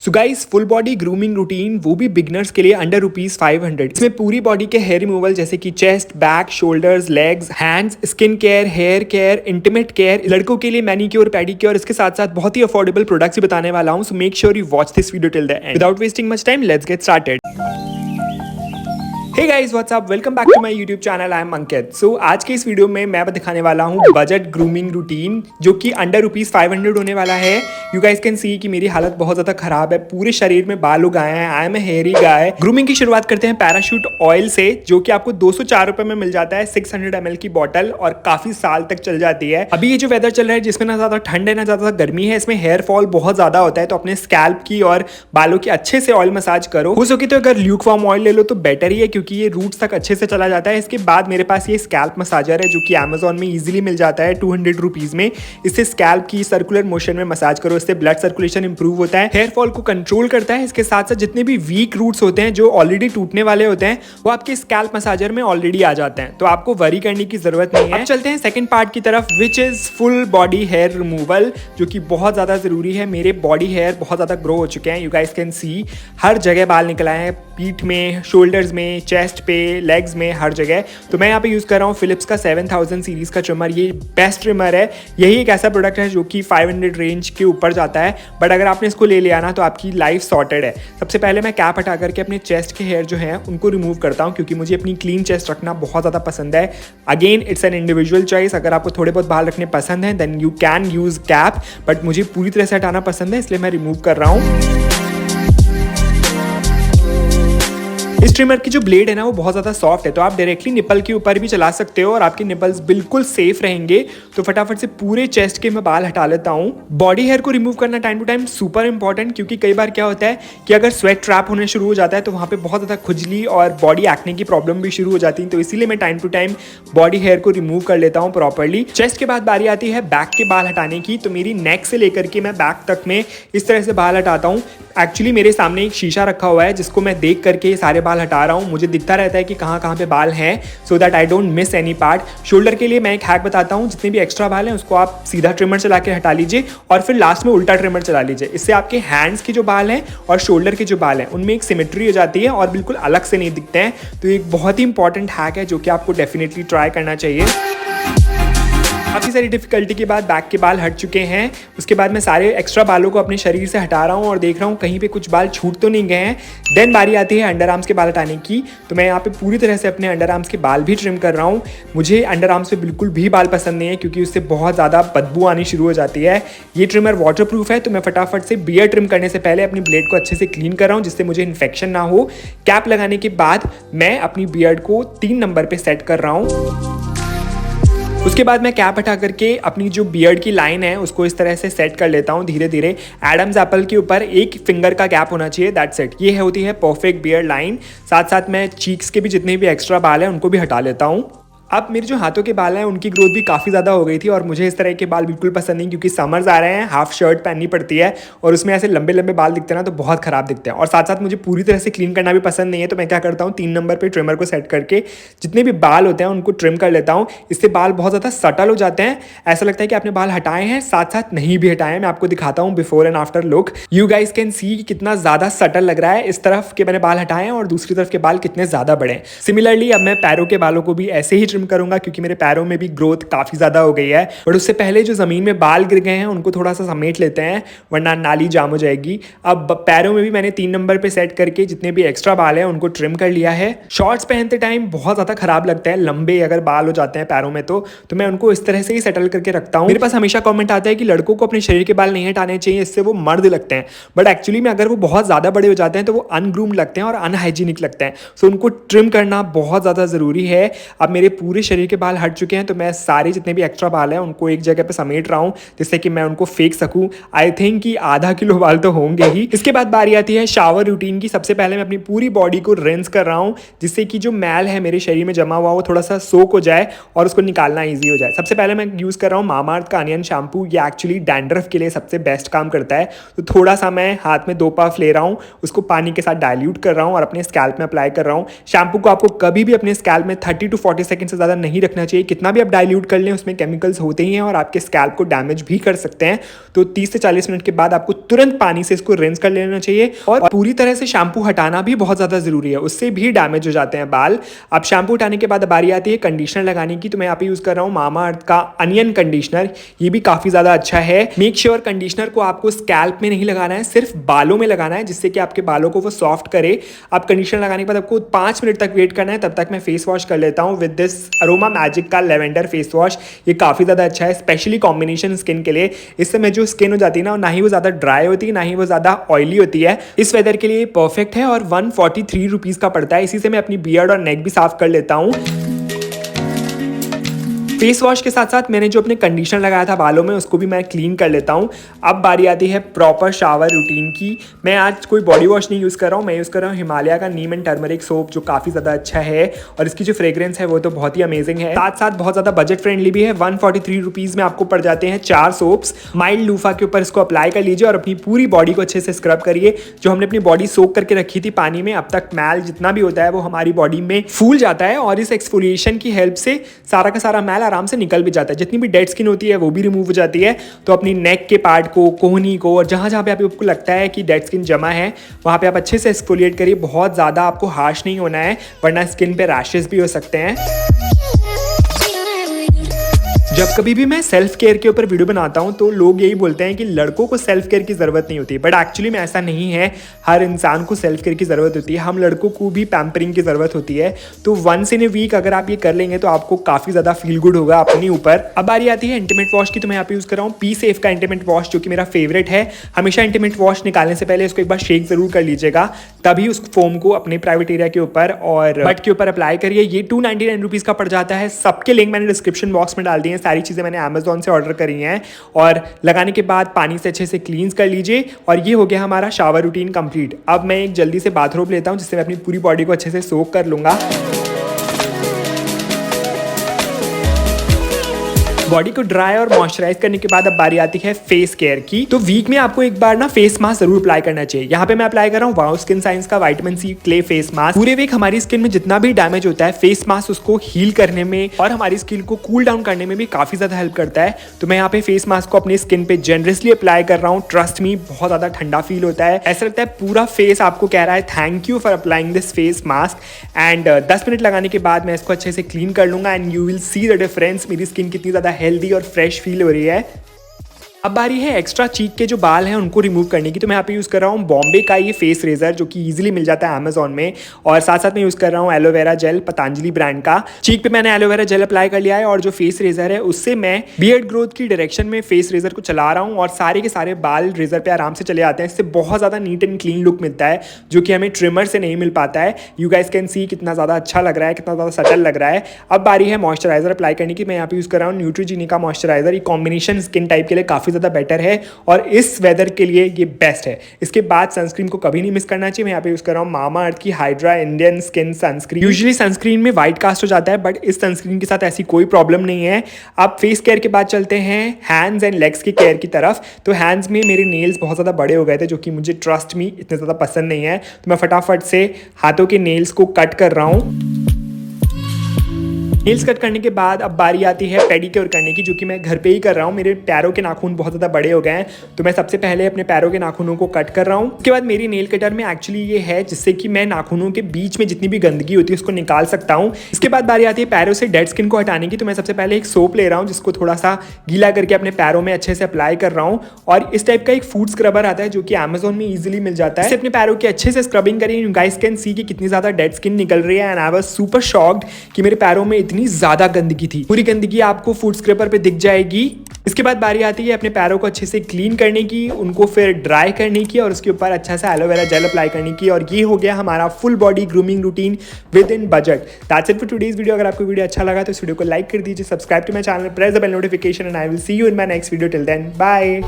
So guys, full body grooming routine, वो भी beginners के लिए अंडर ₹500। इसमें पूरी बॉडी के हेयर रिमूवल जैसे कि chest, back, shoulders, legs, hands, skin care, hair care, intimate care, लड़कों के लिए मैनीक्योर, पेडिक्योर, इसके साथ साथ बहुत ही अफोर्डेबल प्रोडक्ट्स भी बताने वाला हूं। So make sure you watch this video till the end. Without wasting much time, let's get started. Hey guys, what's up, welcome back to my YouTube channel. I am Ankit. So आज के इस video में मैं दिखाने वाला हूँ budget grooming routine, जो कि अंडर ₹500 होने वाला है। यू गाइस कैन सी कि मेरी हालत बहुत ज्यादा खराब है, पूरे शरीर में बाल उगाए हैं। I am a hairy guy. Grooming की शुरुआत करते हैं पैराशूट ऑयल से, जो कि आपको 204 रुपए में मिल जाता है। 600 ml की बॉटल और काफी साल तक चल जाती है। अभी ये जो वेदर चल रहा है, जिसमें ना ज्यादा ठंड है ना ज्यादा गर्मी है, इसमें हेयर फॉल बहुत ज्यादा होता है। तो अपने स्कैल्प की और बालों की अच्छे से ऑयल मसाज करो। हो सके तो अगर ल्यूक वार्म ऑयल ले लो तो बेटर ही है, क्योंकि ये रूट्स तक अच्छे से चला जाता है। इसके बाद मेरे पास ये स्कैल्प मसाजर है, जो कि Amazon में इजीली मिल जाता है 200 रुपीज में। इससे स्कैल्प की सर्कुलर मोशन में मसाज करो, इससे ब्लड सर्कुलेशन इंप्रूव होता है, हेयर फॉल को कंट्रोल करता है। इसके साथ साथ जितने भी वीक रूट्स होते हैं, जो ऑलरेडी टूटने वाले होते हैं, वो आपके स्कैल्प मसाजर में ऑलरेडी आ जाते हैं। तो आपको वरी करने की जरूरत नहीं है। अब चलते हैं सेकंड पार्ट की तरफ, which is full body hair removal, जो कि बहुत ज्यादा जरूरी है। मेरे बॉडी हेयर बहुत ज्यादा ग्रो हो चुके हैं। यू गाइस कैन सी हर जगह बाल निकल आए हैं, पीठ में, शोल्डर्स में, चेस्ट पे, लेग्स में, हर जगह। तो मैं यहाँ पे यूज कर रहा हूँ फिलिप्स का 7000 सीरीज का ट्रिमर। ये बेस्ट ट्रिमर है। यही एक ऐसा प्रोडक्ट है जो कि 500 रेंज के ऊपर जाता है, बट अगर आपने इसको ले लिया ना तो आपकी लाइफ सॉर्टेड है। सबसे पहले मैं कैप हटा करके अपने चेस्ट के हेयर जो है उनको रिमूव करता हूँ, क्योंकि मुझे अपनी क्लीन चेस्ट रखना बहुत ज़्यादा पसंद है। Again it's an individual choice. अगर आपको थोड़े बहुत बाल रखने पसंद है then you can use cap, but मुझे पूरी तरह से हटाना पसंद है, इसलिए मैं रिमूव कर रहा हूँ। इस ट्रिमर की जो ब्लेड है ना, वो बहुत ज़्यादा सॉफ्ट है, तो आप डायरेक्टली निपल के ऊपर भी चला सकते हो और आपके निपल्स बिल्कुल सेफ रहेंगे। तो फटाफट से पूरे चेस्ट के मैं बाल हटा लेता हूँ। बॉडी हेयर को रिमूव करना time to time super important, क्योंकि कई बार क्या होता है कि अगर स्वेट ट्रैप होने शुरू हो जाता है तो वहाँ पे बहुत ज़्यादा खुजली और बॉडी एक्ने की प्रॉब्लम भी शुरू हो जाती है। तो इसीलिए मैं time to time body hair को रिमूव कर लेता हूँ प्रॉपरली। चेस्ट के बाद बारी आती है बैक के बाल हटाने की। तो मेरी नेक से लेकर के मैं बैक तक में इस तरह से बाल हटाता हूँ। एक्चुअली मेरे सामने एक शीशा रखा हुआ है, जिसको मैं देख करके सारे बाल हटा रहा हूँ। मुझे दिखता रहता है कि कहाँ पे बाल हैं, so that I don't miss any part. Shoulder के लिए मैं एक हैक बताता हूँ। जितने भी एक्स्ट्रा बाल हैं उसको आप सीधा ट्रिमर चला के हटा लीजिए और फिर लास्ट में उल्टा ट्रिमर चला लीजिए। इससे आपके हैंड्स के जो बाल हैं और शोल्डर के जो बाल हैं उनमें एक सिमेट्री हो जाती है और बिल्कुल अलग से नहीं दिखते हैं। तो एक बहुत ही इंपॉर्टेंट हैक है, जो कि आपको डेफिनेटली ट्राई करना चाहिए। काफ़ी सारी डिफिकल्टी के बाद बैक के बाल हट चुके हैं। उसके बाद मैं सारे एक्स्ट्रा बालों को अपने शरीर से हटा रहा हूँ और देख रहा हूँ कहीं पे कुछ बाल छूट तो नहीं गए हैं। देन बारी आती है अंडर आर्म्स के बाल हटाने की। तो मैं यहाँ पे पूरी तरह से अपने अंडर आर्म्स के बाल भी ट्रिम कर रहा हूँ। मुझे अंडर आर्म्स पे बिल्कुल भी बाल पसंद नहीं है, क्योंकि उससे बहुत ज़्यादा बदबू आनी शुरू हो जाती है। ये ट्रिमर वाटर प्रूफ है, तो मैं फटाफट से बियर्ड ट्रिम करने से पहले अपनी ब्लेड को अच्छे से क्लीन कर रहा हूँ, जिससे मुझे इन्फेक्शन ना हो। कैप लगाने के बाद मैं अपनी बियर्ड को 3 नंबर पर सेट कर रहा हूँ। उसके बाद मैं कैप हटा करके अपनी जो बियर्ड की लाइन है उसको इस तरह से सेट कर लेता हूँ धीरे धीरे। एडम्स एप्पल के ऊपर 1 फिंगर का गैप होना चाहिए, दैट्स इट। ये होती है परफेक्ट बियर्ड लाइन। साथ साथ मैं चीक्स के भी जितने भी एक्स्ट्रा बाल हैं उनको भी हटा लेता हूँ। अब मेरे जो हाथों के बाल हैं उनकी ग्रोथ भी काफ़ी ज़्यादा हो गई थी, और मुझे इस तरह के बाल बिल्कुल पसंद नहीं, क्योंकि समर्स आ रहे हैं, हाफ शर्ट पहननी पड़ती है और उसमें ऐसे लंबे लंबे बाल दिखते हैं ना, तो बहुत ख़राब दिखते हैं। और साथ साथ मुझे पूरी तरह से क्लीन करना भी पसंद नहीं है, तो मैं क्या करता हूँ 3 नंबर पर ट्रिमर को सेट करके जितने भी बाल होते हैं उनको ट्रिम कर लेता हूँ। इससे बाल बहुत ज़्यादा सटल हो जाते हैं, ऐसा लगता है कि आपने बाल हटाए हैं, साथ साथ नहीं भी हटाए हैं। मैं आपको दिखाता हूँ before and after look. You guys can see कितना ज़्यादा सटल लग रहा है। इस तरफ के मैंने बाल हटाए हैं और दूसरी तरफ के बाल कितने ज़्यादा बड़े हैं। सिमिलरली अब मैं पैरों के बालों को भी ऐसे ही ट्रिम करूँगा, क्योंकि मेरे पैरों में भी ग्रोथ काफी ज्यादा हो गई है। बट उससे पहले जो जमीन में बाल गिर गए हैं उनको थोड़ा सा समेट लेते हैं, वरना नाली जाम हो जाएगी। अब पैरों में भी मैंने 3 नंबर पे सेट करके जितने भी एक्स्ट्रा बाल हैं उनको ट्रिम कर लिया है। शॉर्ट्स पहनते टाइम बहुत ज्यादा खराब लगता है, लंबे अगर बाल हो जाते हैं पैरों में, तो मैं उनको इस तरह से ही सेटल करके रखता हूँ। मेरे पास हमेशा कॉमेंट आता है कि लड़कों को अपने शरीर के बाल नहीं हटाने चाहिए, इससे वो मर्द लगते हैं। बट एक्चुअली में अगर वो बहुत ज्यादा बड़े हो जाते हैं तो वो अनग्रूम्ड लगते हैं और अनहाइजीनिक लगते हैं। सो उनको ट्रिम करना बहुत ज्यादा जरूरी है। अब मेरे पूरे शरीर के बाल हट चुके हैं, तो मैं सारे जितने भी एक्स्ट्रा बाल हैं उनको एक जगह पे समेट रहा हूँ, जिससे कि मैं उनको फेंक सकूं। आई थिंक कि आधा किलो बाल तो होंगे ही। इसके बाद बारी आती है शावर रूटीन की। सबसे पहले मैं अपनी पूरी बॉडी को रिंस कर रहा हूँ, जिससे कि जो मैल है मेरे शरीर में जमा हुआ वो थोड़ा सा सोक हो जाए और उसको निकालना ईजी हो जाए। सबसे पहले मैं यूज कर रहा हूँ मामाअर्थ का अनियन शैम्पू। ये एक्चुअली डैंड्रफ के लिए सबसे बेस्ट काम करता है। तो थोड़ा सा मैं हाथ में 2 पफ ले रहा हूँ, उसको पानी के साथ डाइल्यूट कर रहा हूँ और अपने स्कैल्प में अप्लाई कर रहा हूँ। शैम्पू को आपको कभी भी अपने स्कैल्प में 30 to 40 सेकंड से ज़्यादा नहीं रखना चाहिए। कितना भी आप डाइल्यूट कर लें उसमें केमिकल्स होते ही हैं और आपके स्कैल्प को डैमेज भी कर सकते हैं। तो 30 से 40 मिनट के बाद आपको तुरंत पानी से इसको रिंस कर लेना चाहिए और पूरी तरह से शैम्पू हटाना भी बहुत ज़्यादा ज़रूरी है, उससे भी डैमेज हो जाते हैं बाल। अब शैम्पू हटाने के बाद बारी आती है कंडीशनर लगाने की। तो मैं यहाँ पे यूज़ कर रहा हूँ मामा अर्थ का अनियन कंडीशनर। ये भी काफ़ी ज़्यादा अच्छा है। मेक श्योर कंडीशनर को आपको स्कैल्प में नहीं लगाना है, सिर्फ बालों में लगाना है, जिससे कि आपके बालों को वो सॉफ्ट करे। अब कंडीशनर लगाने के बाद आपको 5 मिनट तक वेट करना है। तब तक मैं फेस वॉश कर लेता हूँ विद दिस अरोमा मैजिक का लेवेंडर फेस वॉश। ये काफ़ी ज़्यादा अच्छा है, स्पेशली कॉम्बिनेशन स्किन के लिए। इस समय जो स्किन हो जाती है ना, ना ही वो ज़्यादा ड्राई होती है, ना ही वो ज़्यादा ऑयली होती है। इस वेदर के लिए परफेक्ट है और 143 रुपीज़ का पड़ता है। इसी से मैं अपनी बियर्ड और नेक भी साफ कर लेता हूँ। फेस वॉश के साथ साथ मैंने जो अपने कंडीशनर लगाया था बालों में उसको भी मैं क्लीन कर लेता हूँ। अब बारी आती है प्रॉपर शावर रूटीन की। मैं आज कोई बॉडी वॉश नहीं यूज़ कर रहा हूँ, मैं यूज़ कर रहा हूँ हिमालय का नीम एंड टर्मरिक सोप, जो काफ़ी ज़्यादा अच्छा है और इसकी जो फ्रेग्रेंस है वो तो बहुत ही अमेजिंग है। साथ साथ बहुत ज़्यादा बजट फ्रेंडली भी है। 143 रुपीज़ में आपको पड़ जाते हैं 4 सोप्स। माइल्ड लूफा के ऊपर इसको अप्लाई कर लीजिए और अपनी पूरी बॉडी को अच्छे से स्क्रब करिए। जो हमने अपनी बॉडी सोक करके रखी थी पानी में, अब तक मैल जितना भी होता है वो हमारी बॉडी में फूल जाता है और इस एक्सफोलिएशन की हेल्प से सारा का सारा मैल आराम से निकल भी जाता है। जितनी भी डेड स्किन होती है वो भी रिमूव हो जाती है। तो अपनी नेक के पार्ट को, कोहनी को और जहां जहां पे आपको लगता है कि डेड स्किन जमा है वहां पे आप अच्छे से एक्सफोलिएट करिए। बहुत ज़्यादा आपको हार्श नहीं होना है वरना स्किन पे रैशेस भी हो सकते हैं। जब कभी भी मैं सेल्फ केयर के ऊपर वीडियो बनाता हूं तो लोग यही बोलते हैं कि लड़कों को सेल्फ केयर की ज़रूरत नहीं होती, बट एक्चुअली में ऐसा नहीं है। हर इंसान को सेल्फ केयर की ज़रूरत होती है। हम लड़कों को भी पैम्परिंग की ज़रूरत होती है। तो वंस इन ए वीक अगर आप ये कर लेंगे तो आपको काफ़ी ज़्यादा फील गुड होगा अपने ऊपर। अब बारी आती है इंटीमेट वॉश की। तो मैं यहाँ पे यूज़ कर रहा हूँ पी सेफ का इंटीमेट वॉश, जो कि मेरा फेवरेट है। हमेशा इंटीमेट वॉश निकालने से पहले इसको एक बार शेक ज़रूर कर लीजिएगा, तभी उस फोम को अपने प्राइवेट एरिया के ऊपर और बट के ऊपर अप्लाई करिए। ये 299 रुपीज़ का पड़ जाता है। सबके लिंक मैंने डिस्क्रिप्शन बॉक्स में डाल दिए हैं। सारी चीज़ें मैंने अमेज़ॉन से ऑर्डर करी हैं। और लगाने के बाद पानी से अच्छे से क्लींस कर लीजिए और ये हो गया हमारा शावर रूटीन कंप्लीट। अब मैं एक जल्दी से बाथरोब लेता हूँ जिससे मैं अपनी पूरी बॉडी को अच्छे से सोक कर लूँगा। बॉडी को ड्राई और मॉइस्चराइज करने के बाद अब बारी आती है फेस केयर की। तो वीक में आपको एक बार ना फेस मास्क जरूर अप्लाई करना चाहिए। यहाँ पे मैं अप्लाई कर रहा हूँ वाओ स्किन साइंस का vitamin C clay face mask. पूरे वीक हमारी स्किन में जितना भी डैमेज होता है फेस मास्क उसको हील करने में और हमारी स्किन को कूल डाउन करने में भी काफी ज्यादा हेल्प करता है। तो मैं यहाँ पे फेस मास्क को अपनी स्किन पे जेनरसली अप्लाई कर रहा हूँ। ट्रस्ट मी, बहुत ज्यादा ठंडा फील होता है। ऐसा लगता है पूरा फेस आपको कह रहा है thank you for applying this face mask. And 10 minute लगाने के बाद मैं इसको अच्छे से क्लीन कर लूंगा and you will see the difference. मेरी स्किन कितनी ज्यादा हेल्दी और फ्रेश फील हो रही है। अब बारी है एक्स्ट्रा चीक के जो बाल हैं उनको रिमूव करने की। तो मैं यहाँ पे यूज़ कर रहा हूँ बॉम्बे का ये फेस रेजर, जो कि इजीली मिल जाता है अमेजोन में। और साथ साथ मैं यूज़ कर रहा हूँ एलोवेरा जेल पतंजलि ब्रांड का। चीक पे मैंने एलोवेरा जेल अप्लाई कर लिया है और जो फेस रेजर है उससे मैं बियर्ड ग्रोथ की डायरेक्शन में फेस रेजर को चला रहा हूँ और सारे के सारे बाल रेजर पे आराम से चले आते हैं। इससे बहुत ज़्यादा नीट एंड क्लीन लुक मिलता है जो कि हमें ट्रिमर से नहीं मिल पाता है। यू गाइस कैन सी कितना ज़्यादा अच्छा लग रहा है, कितना ज़्यादा सटल लग रहा है। अब बारी है मॉइस्चराइजर अप्लाई करने की। मैं यहाँ पे यूज़ कर रहा हूँ न्यूट्रीजीनी का मॉइस्चराइजर। ये कॉम्बिनेशन स्किन टाइप के लिए काफ़ी ज़्यादा बेटर है और इस वेदर के लिए ये बेस्ट है। इसके बाद सनस्क्रीन को कभी नहीं मिस करना चाहिए। मैं यहाँ पे यूज़ कर रहा हूँ मामा अर्थ की hydra Indian skin sunscreen. Usually sunscreen में वाइट कास्ट हो जाता है बट इस सनस्क्रीन के साथ ऐसी कोई प्रॉब्लम नहीं है। अब फेस केयर के बाद चलते हैं हैंड्स एंड लेग्स की केयर की तरफ। तो हैंड्स में मेरे नेल्स बहुत ज़्यादा बड़े हो गए थे जो कि मुझे ट्रस्ट मी इतने ज़्यादा पसंद नहीं है। तो मैं फटाफट से हाथों के नेल्स को कट कर रहा हूँ। नेल्स कट करने के बाद अब बारी आती है पेडिक्योर करने की, जो कि मैं घर पे ही कर रहा हूँ। मेरे पैरों के नाखून बहुत ज़्यादा बड़े हो गए हैं तो मैं सबसे पहले अपने पैरों के नाखूनों को कट कर रहा हूँ। उसके बाद मेरी नेल कटर में एक्चुअली ये है जिससे कि मैं नाखूनों के बीच में जितनी भी गंदगी होती है उसको निकाल सकता हूँ। इसके बाद बारी आती है पैरों से डेड स्किन को हटाने की। तो मैं सबसे पहले एक सोप ले रहा हूँ जिसको थोड़ा सा गीला करके अपने पैरों में अच्छे से अप्लाई कर रहा हूँ। और इस टाइप का एक फूड स्क्रबर आता है जो कि अमेजोन में ईजिली मिल जाता है। इससे अपने पैरों की अच्छे से स्क्रबिंग करिए। यू गाइस कैन सी कि कितनी ज़्यादा डेड स्किन निकल रही है and I was super shocked कि मेरे पैरों में इतनी ज़्यादा गंदगी थी। पूरी गंदगी आपको फूड स्क्रबर पे दिख जाएगी। इसके बाद बारी आती है अपने पैरों को अच्छे से क्लीन करने की, उनको फिर ड्राई करने की और उसके ऊपर अच्छा सा एलोवेरा जेल अप्लाई करने की। और ये हो गया हमारा full body grooming routine with in budget. That's it for today's video. अगर आपको वीडियो अच्छा लगा तो इस वीडियो को लाइक कर दीजिए, subscribe to my channel, press the bell notification and I will see you in my next video. Till then bye.